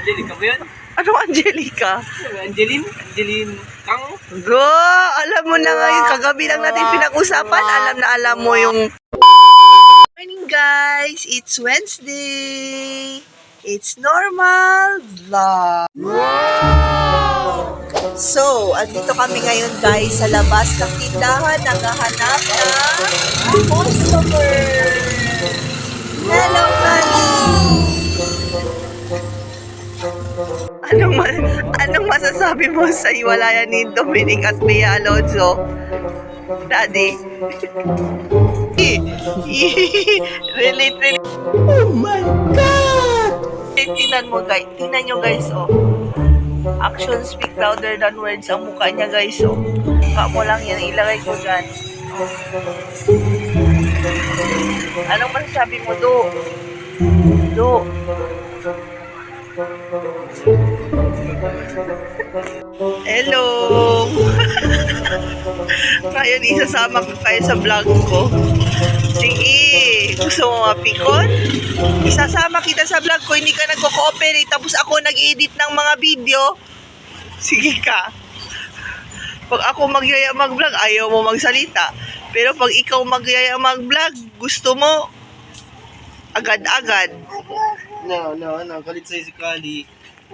Angelica ba yun? Ano Angelica? Angeline Kang? Go! Alam mo na ngayon, kagabi lang natin pinag-usapan. Alam mo yung... Morning guys! It's Wednesday! It's normal vlog! Wow! So, andito kami ngayon guys sa labas ng tindahan. Naghahanap ng customer! Hello, Kali! Anong masasabi mo sa hiwalayan ni Dominic at Bea Alonzo? Daddy? Relate. Oh my God! Tingnan mo guys. Tingnan nyo guys, oh. Actions speak louder than words. Ang mukha niya guys, oh. Mukha mo lang yan. Ilagay ko dyan. Oh. Anong masasabi mo, Do? Do? Hello! Ngayon, isasama ko kayo sa vlog ko. Sige, gusto mo mapikon? Isasama kita sa vlog ko, hindi ka nagko-cooperate, tapos ako nag-edit ng mga video. Sige ka. Pag ako magyaya mag-vlog, ayaw mo magsalita. Pero pag ikaw magyaya mag-vlog, gusto mo agad-agad. No, galit sa'yo si Kali.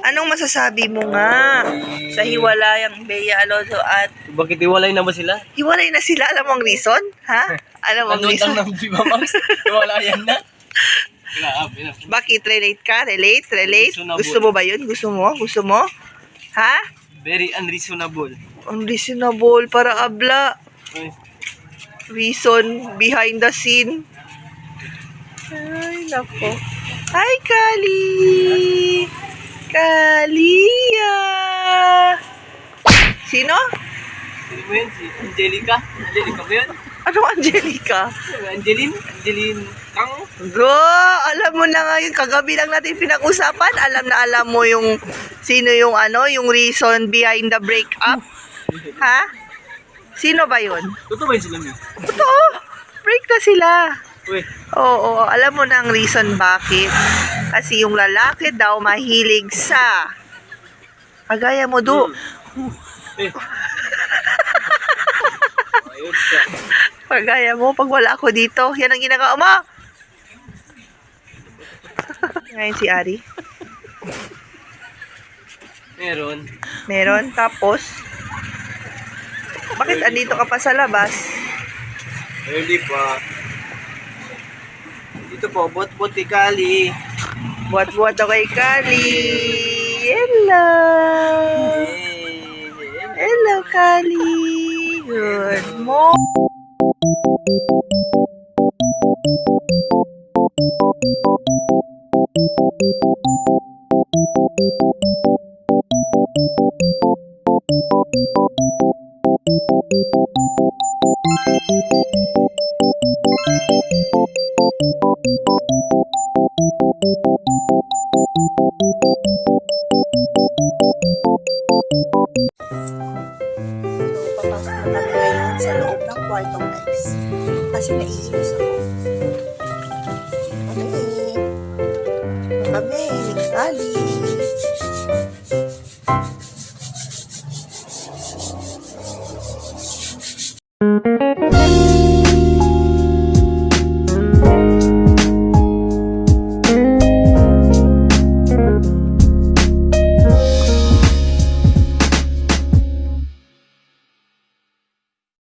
Anong masasabi mo nga sa hiwalayang Bea Alonzo at... Bakit hiwalay na ba sila? Hiwalay na sila? Alam mo ang reason? Ha? Alam mo ang reason? Ano ng Viva Max? Hiwalayan na? Grabe na. Bakit? Relate ka? Relate? Reasonable. Gusto mo ba yun? Gusto mo? Ha? Very unreasonable. Unreasonable para abla. Ay. Reason behind the scene. Ay, nako. Hi, Kali! Kalia! Sino? Sino mo yun? Si Angelica? Angelica ba yun? Ano Angelica? Angeline Kang? Go! Alam mo na ngayon, kagabi lang natin pinag-usapan. Alam mo yung sino yung yung reason behind the breakup. Ha? Sino ba yun? Totoo ba yun sila niya? Totoo! Break na sila. Uy. Oo, alam mo na ang reason bakit. Kasi yung lalaki daw mahilig sa... Kagaya mo, Do. Eh. Ayun siya. Kagaya mo, pag wala ako dito, yan ang ginagawa mo. Ngayon si Ari. Meron, tapos... Bakit andito ka pa sa labas? Hindi pa. Dito po, bot-bot kay Kali. Buat-buat ako kay Kali. Hello. Hello, Kali. Good morning. Papasok na kami ngayon sa loob ng kwarto guys. Kasi naiinis ako.